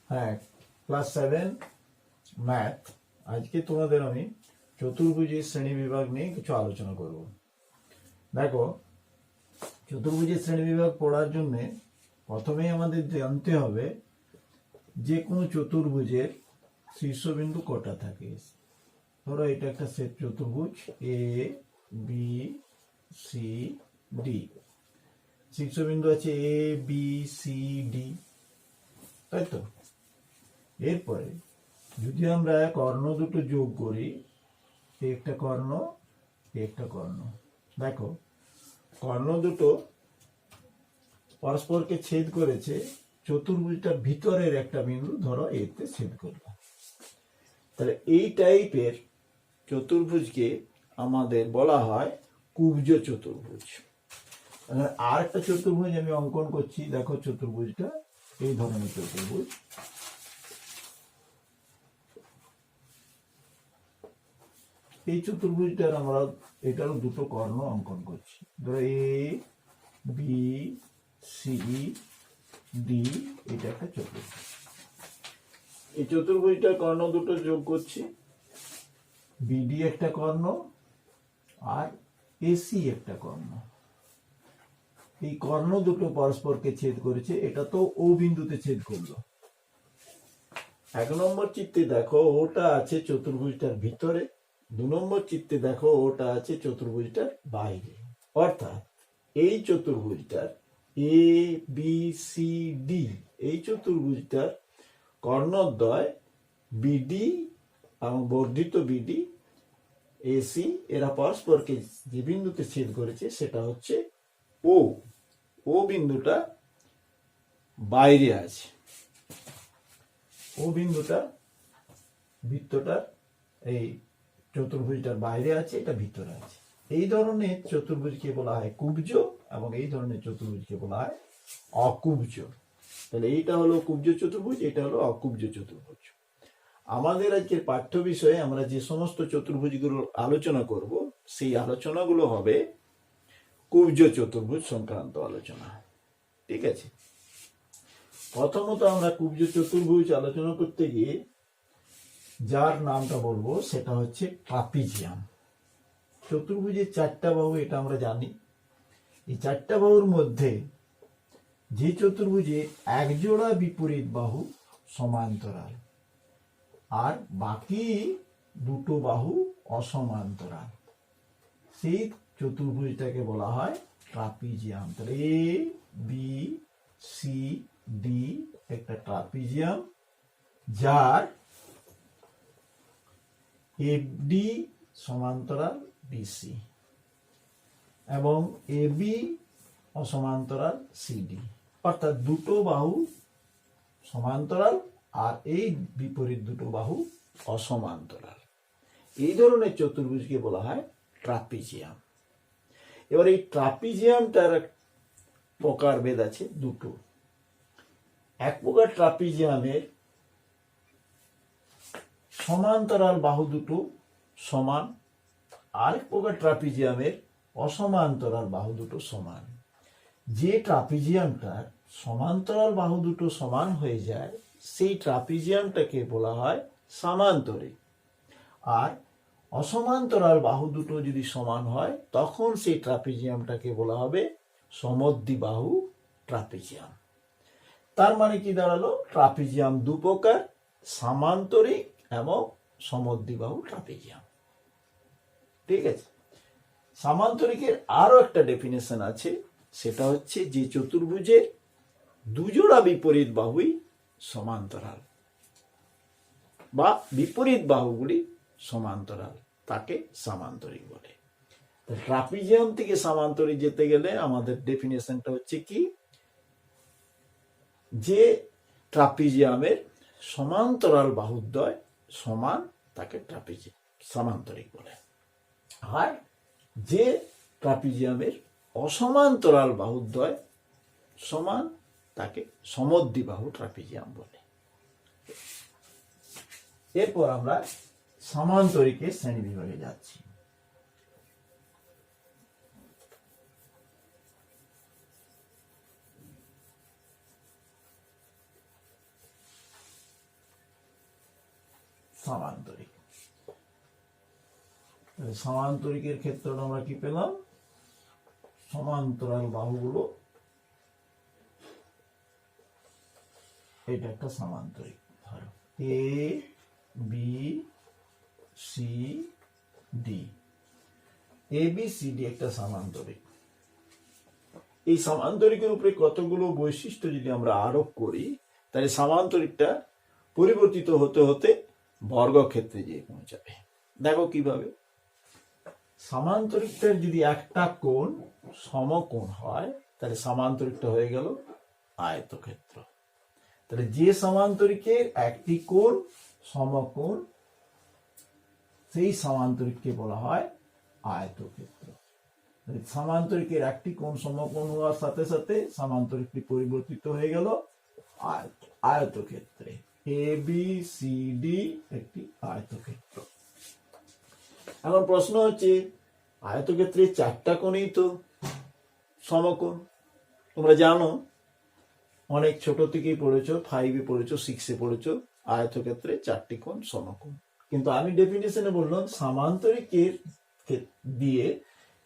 হ্যাঁ, class 7 math. আজকে তোমাদের আমি চতুর্ভুজের শ্রেণী বিভাগ নিয়ে কিছু আলোচনা করব। দেখো, চতুর্ভুজের শ্রেণী বিভাগ পড়ার জন্য প্রথমেই আমাদের জানতে হবে যে কোনো চতুর্ভুজের শীর্ষবিন্দু কটা থাকে। ধরো এটা একটা সেট চতুর্ভুজ এ বি সি ডি, শীর্ষবিন্দু আছে এ বি সি ডি, তাই তো। এরপরে যদি আমরা কর্ণ দুটো যোগ করি, একটা কর্ণ একটা কর্ণ, দেখো কর্ণ দুটো পরস্পরকে ছেদ করেছে, চতুর্ভুজটার ভিতরের একটা বিন্দু ধরো এতে ছেদ করলো। তাহলে এই টাইপের চতুর্ভুজকে আমাদের বলা হয় কুব্জ চতুর্ভুজ। আর একটা চতুর্ভুজ আমি অঙ্কন করছি, দেখো চতুর্ভুজটা এই ধরনের চতুর্ভুজ। এই চতুর্ভুজটার আমরা এটার দুটো কর্ণ অঙ্কন করছি, ধরো এ বি সি ডি, এটা একটা চতুর্ভুজ। এই চতুর্ভুজটার কর্ণ দুটো যোগ করছি, বিডি একটা কর্ণ আর এসি একটা কর্ণ। এই কর্ণ দুটো পরস্পরকে ছেদ করেছে, এটা তো ও বিন্দুতে ছেদ করলো। 1 নম্বর চিত্রে দেখো ওটা আছে চতুর্ভুজটার ভিতরে, 2 নম্বর চিত্রে দেখো ওটা আছে চতুর্ভুজটার বাইরে। অর্থাৎ এই চতুর্ভুজটার এ বি সি ডি, এই চতুর্ভুজটার কর্ণদ্বয় বিডি এবং বর্ধিত বিডি এসি, এরা পরস্পরকে যে বিন্দুতে ছেদ করেছে সেটা হচ্ছে ও। ও বিন্দুটা বাইরে আছে, ও বিন্দুটা বৃত্তটার এই চতুর্ভুজটার বাইরে আছে, এটা ভিতরে আছে। এই ধরনের চতুর্ভুজকে বলা হয় কুব্জ এবং এই ধরনের চতুর্ভুজকে বলা হয় অকুব্জ। তাহলে এইটা হলো কুব্জ চতুর্ভুজ, এটা হলো অকুব্জ চতুর্ভুজ। আমাদের আজকের পাঠ্য বিষয়ে আমরা যে সমস্ত চতুর্ভুজগুলো আলোচনা করব, সেই আলোচনাগুলো হবে কুব্জ চতুর্ভুজ সংক্রান্ত আলোচনা। ঠিক আছে, প্রথমত আমরা কুব্জ চতুর্ভুজ আলোচনা করতে গিয়ে যার নামটা বলবো সেটা হচ্ছে ট্রাপিজিয়াম। চতুর্ভুজের 4টা বাহু, এটা আমরা জানি। এই 4টা বাহুর মধ্যে যে চতুর্ভুজে এক জোড়া বিপরীত বাহু সমান্তরাল আর বাকি দুটো বাহু অসমান্তরাল, সেই চতুর্ভুজটাকে বলা হয় ট্রাপিজিয়াম। তাহলে এ বি সি ডি একটা ট্রাপিজিয়াম, যার এডি সমান্তরাল বিসি এবং এবি অসমান্তরাল সিডি, অর্থাৎ দুটো বাহু সমান্তরাল আর এই বিপরীত দুটো বাহু অসমান্তরাল। এই ধরনের চতুর্ভুজকে বলা হয় ট্রাপিজিয়াম। এবার এই ট্রাপিজিয়ামটার প্রকারভেদ আছে দুটো। এক প্রকার ট্রাপিজিয়ামের সমান্তরাল বাহু দুটো সমান, আরেক প্রকার ট্রাপিজিয়ামের অসমান্তরাল বাহু দুটো সমান। যে ট্রাপিজিয়ামটার সমান্তরাল বাহু দুটো সমান হয়ে যায় সেই ট্রাপিজিয়ামটাকে বলা হয় সামান্তরিক, আর অসমান্তরাল বাহু দুটো যদি সমান হয় তখন সেই ট্রাপিজিয়ামটাকে বলা হবে সমদ্বিবাহু ট্রাপিজিয়াম। তার মানে কি দাঁড়ালো, ট্রাপিজিয়াম দু প্রকার, সামান্তরিক এবং সমদ্বিবাহু ট্রাপিজিয়াম। ঠিক আছে, সামান্তরিকের আরো একটা ডেফিনেশন আছে, সেটা হচ্ছে যে চতুর্ভুজের দুজোড়া বিপরীত বাহুই সমান্তরাল বা বিপরীত বাহুগুলি সমান্তরাল, তাকে সামান্তরিক বলে। ট্রাপিজিয়াম থেকে সামান্তরিক যেতে গেলে আমাদের ডেফিনেশনটা হচ্ছে কি, যে ট্রাপিজিয়ামের সমান্তরাল বাহুদ্বয় সমান তাকে ট্রাপিজিয়াম সামান্তরিক বলে, আর যে ট্রাপিজিয়ামের অসমান্তরাল বাহুদ্বয় সমান তাকে সমদ্বিবাহু ট্রাপিজিয়াম বলে। এরপর আমরা সামান্তরিকের শ্রেণী বিভাগে যাচ্ছি। সামান্তরিক। সমান্তরিকের ক্ষেত্রে আমরা কি পেলাম? সমান্তরাল বাহুগুলো, এটা একটা সামান্তরিক। ধরো A B C D, A B C D একটা সামান্তরিক। এই সামান্তরিকের উপরে কতগুলো বৈশিষ্ট্য যদি আমরা আরোপ করি, তাহলে সামান্তরিকটা পরিবর্তিত হতে হতে বর্গক্ষেত্রে গিয়ে পৌঁছাবে। দেখো কিভাবে। সামান্তরিকটার যদি একটা কোণ সমকোণ হয়, তাহলে সামান্তরিকটা হয়ে গেল আয়তক্ষেত্র। তাহলে যে সামান্তরিকের একটি কোণ সমকোণ, সেই সামান্তরিককে বলা হয় আয়তক্ষেত্র। সামান্তরিকের একটি কোণ সমকোণ হওয়ার সাথে সাথে সামান্তরিকটি পরিবর্তিত হয়ে গেল আয়তক্ষেত্রে। এ বি সি ডি একটি আয়তক্ষেত্র। এখন প্রশ্ন হচ্ছে, আয়তক্ষেত্রে চারটা কোণই তো সমকোণ। তোমরা জানো, অনেক ছোট থেকেই পড়েছো, 5-এ পড়েছো, 6-এ পড়েছো, আয়তক্ষেত্রে চারটি কোণ সমকোণ। কিন্তু আমি ডেফিনেশনে বললাম, সামান্তরিকের দিয়ে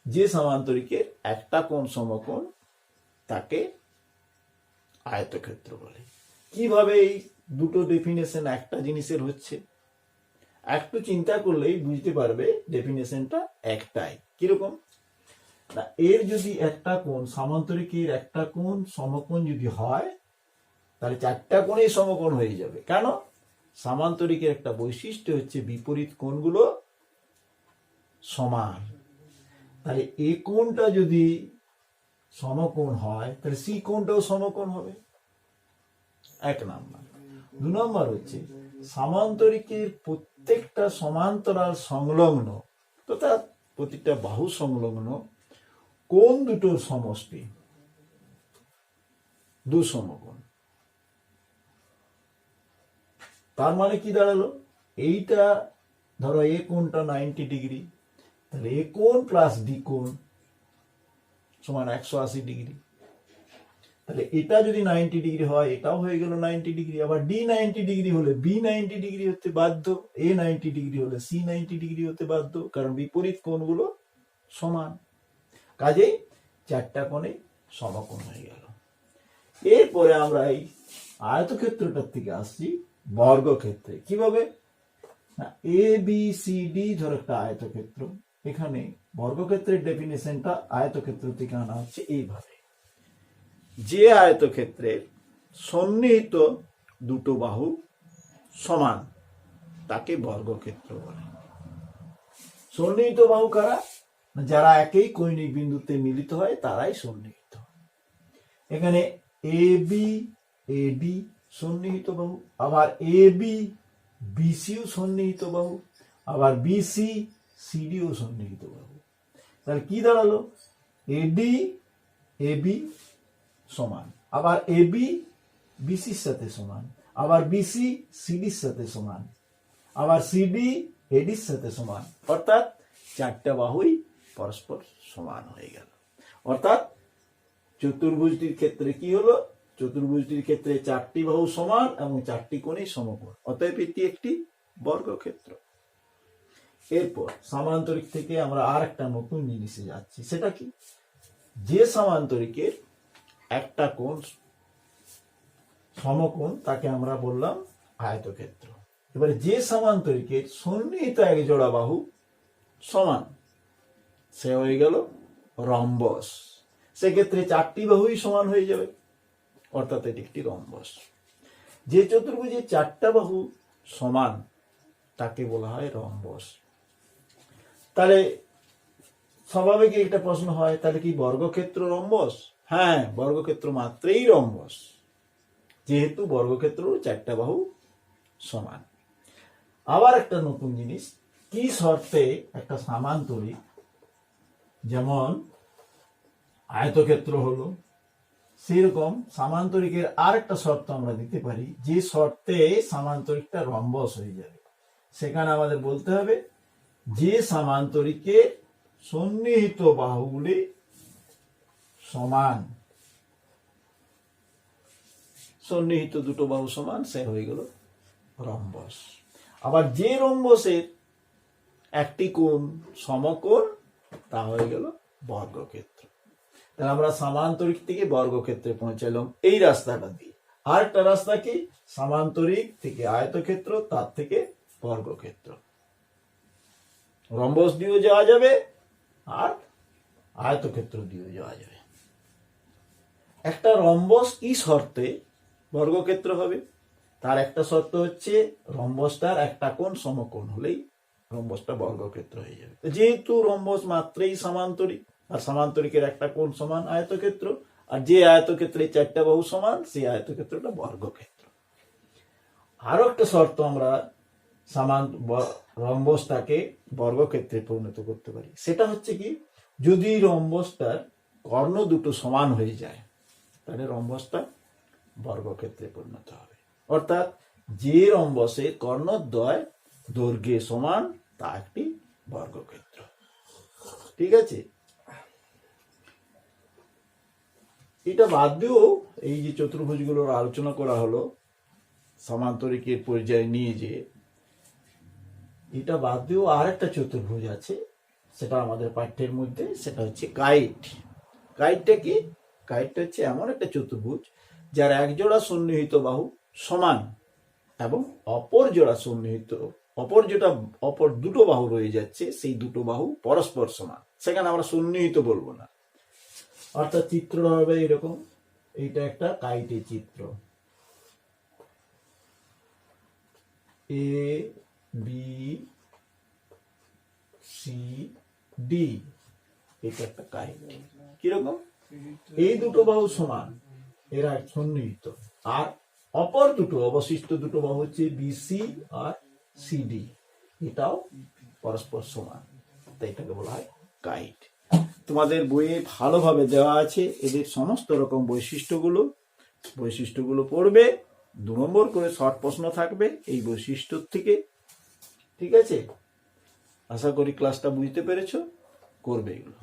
যে সামান্তরিকের একটা কোণ সমকোণ তাকে আয়তক্ষেত্র বলে। কিভাবে এই দুটো ডেফিনেশন একটা জিনিসের হচ্ছে, একটু চিন্তা করলেই বুঝতে পারবে ডেফিনেশনটা একটাই। কিরকম না, এর যদি একটা কোণ, সামান্তরিকের একটা কোণ সমকোণ যদি হয়, তাহলে চারটা কোণই সমকোণ হয়ে যাবে। কেন? সামান্তরিকের একটা বৈশিষ্ট্য হচ্ছে বিপরীত কোণগুলো সমান। তাহলে এ কোণটা যদি সমকোণ হয়, তাহলে সি কোণটাও সমকোণ হবে, এক নাম্বার। 2 নম্বর হচ্ছে, সামান্তরিকের প্রত্যেকটা সমান্তরাল সংলগ্ন তথা প্রতিটা বাহু সংলগ্ন কোণ দুটোর সমষ্টি দুসমকোণ। তার মানে কি দাঁড়ালো? এইটা ধরো এ কোণটা 90 ডিগ্রি, তাহলে এ কোণ প্লাস ডি কোণ সমান 180 ডিগ্রি। তাহলে এটা যদি 90 ডিগ্রি হয়, এটাও হয়ে গেল 90 ডিগ্রি। আবার ডি 90 ডিগ্রি হলে বি 90 ডিগ্রি হতে বাধ্য, এ 90 ডিগ্রি হলে সি 90 ডিগ্রি হতে বাধ্য, কারণ বিপরীত কোণগুলো সমান। কাজেই চারটা কোণে সমকোণ হয়ে গেল। এরপরে আমরা এই আয়তক্ষেত্রটার থেকে আসছি বর্গক্ষেত্রে। কিভাবে না, এ বি সি ডি ধর একটা আয়তক্ষেত্র। এখানে বর্গক্ষেত্রের ডেফিনেশনটা আয়তক্ষেত্র থেকে আনা হচ্ছে এইভাবে, যে আয়তক্ষেত্রের সন্নিহিত দুটো বাহু সমান তাকে বর্গক্ষেত্র বলে। সন্নিহিত বাহু কারা? যারা একই কৌণিক বিন্দুতে মিলিত হয় তারাই সন্নিহিত। এখানে এ বি এডি সন্নিহিত বাহু, আবার এ বি বিসিও সন্নিহিত বাহু, আবার বিসি সিডিও সন্নিহিত বাহু। তাহলে কি দাঁড়ালো? এডি এবি সমান, আবার এবি বিসির সাথে সমান, আবার বিসি সিডির সাথে সমান, আবার সিডি এডির সাথে সমান। অর্থাৎ চারটা বাহুই পরস্পর সমান হয়ে গেল। অর্থাৎ চতুর্ভুজটির ক্ষেত্রে কি হলো? চতুর্ভুজটির ক্ষেত্রে চারটি বাহু সমান এবং চারটি কোণই সমকোণ, অতএব এটি একটি বর্গক্ষেত্র। এরপর সামান্তরিক থেকে আমরা আর একটা নতুন জিনিসে যাচ্ছি। সেটা কি? যে সামান্তরিকের একটা কোণ সমকোণ তাকে আমরা বললাম আয়তক্ষেত্র। এবারে যে সামান্তরিকের সন্নিহিত এক জোড়া বাহু সমান, সে হয়ে গেল রম্বস। সেক্ষেত্রে চারটি বাহুই সমান হয়ে যাবে, অর্থাৎ এটি একটি রম্বস। যে চতুর্ভুজের চারটা বাহু সমান তাকে বলা হয় রম্বস। তাহলে স্বাভাবিক একটা প্রশ্ন হয়, তাহলে কি বর্গক্ষেত্র রম্বস? হ্যাঁ, বর্গক্ষেত্র মাত্রেই রম্বস, যেহেতু বর্গক্ষেত্র চারটা বাহু সমান। আবার একটা নতুন জিনিস, কি শর্তে একটা সামান্তরিক যেমন আয়তক্ষেত্র হলো, সেরকম সামান্তরিকের আর একটা শর্ত আমরা দিতে পারি, যে শর্তে সামান্তরিকটা রম্বস হয়ে যাবে। সেখানে আমাদের বলতে হবে যে সামান্তরিকের সন্নিহিত বাহুগুলি সমান, সন্নিহিত দুটো বাহু সমান, সে হয়ে গেল রম্বস। আবার যে রম্বসের একটি কোণ সমকোণ তা হয়ে গেল বর্গক্ষেত্র। তাহলে আমরা সামান্তরিক থেকে বর্গক্ষেত্রে পৌঁছালাম এই রাস্তাটা দিয়ে। আর একটা রাস্তা কি, সামান্তরিক থেকে আয়তক্ষেত্র, তার থেকে বর্গক্ষেত্র। রম্বস দিয়েও যাওয়া যাবে আর আয়তক্ষেত্র দিয়েও যাওয়া যাবে। একটা রম্বস কি শর্তে বর্গক্ষেত্র হবে? তার একটা শর্ত হচ্ছে রম্বসটার একটা কোণ সমকোণ হলেই রম্বসটা বর্গক্ষেত্র হয়ে যাবে। যেহেতু রম্বস মাত্রেই সামান্তরিক, আর সামান্তরিকের একটা কোণ সমান আয়তক্ষেত্র, আর যে আয়তক্ষেত্রে চারটা বাহু সমান সেই আয়তক্ষেত্রটা বর্গক্ষেত্র। আরো একটা শর্ত আমরা রম্বসটাকে বর্গক্ষেত্রে পরিণত করতে পারি, সেটা হচ্ছে কি, যদি রম্বসটার কর্ণ দুটো সমান হয়ে যায় তাহলে রম্বসটা বর্গক্ষেত্রে পরিণত হবে। অর্থাৎ যে রম্বসে কর্ণদ্বয় দৈর্ঘ্যে সমান তা একটি বর্গক্ষেত্র। ঠিক আছে, এটা বাদ দিয়েও এই যে চতুর্ভুজগুলোর আলোচনা করা হলো সমান্তরিকের পর্যায়ে নিয়ে, যে এটা বাদ দিয়েও আর একটা চতুর্ভুজ আছে, সেটা আমাদের পাঠ্যের মধ্যে, সেটা হচ্ছে কাইট। কাইটটা কি? কাইটটা হচ্ছে এমন একটা চতুর্ভুজ যার এক জোড়া সন্নিহিত বাহু সমান এবং অপর দুটো বাহু রয়ে যাচ্ছে, সেই দুটো বাহু পরস্পর সমান। সেখানে আমরা সন্নিহিত বলবো না। অর্থাৎ চিত্রটা হবে এরকম। এইটা একটা কাইটের চিত্র, এ বি সি ডি, এটা একটা কাইট। কিরকম? এই দুটো বাহু সমান, এরা সন্নিহিত, আর অপর দুটো অবশিষ্ট দুটো বাহু হচ্ছে বিসি আর সিডি, এটাও পরস্পর সমান, তাই এটাকে বলা হয় কাইট। তোমাদের বইয়ে ভালোভাবে দেওয়া আছে এদের সমস্ত রকম বৈশিষ্ট্যগুলো পড়বে। 2 নম্বর করে শর্ট প্রশ্ন থাকবে এই বৈশিষ্ট্য থেকে। ঠিক আছে, আশা করি ক্লাসটা বুঝতে পেরেছো, করবে এগুলো।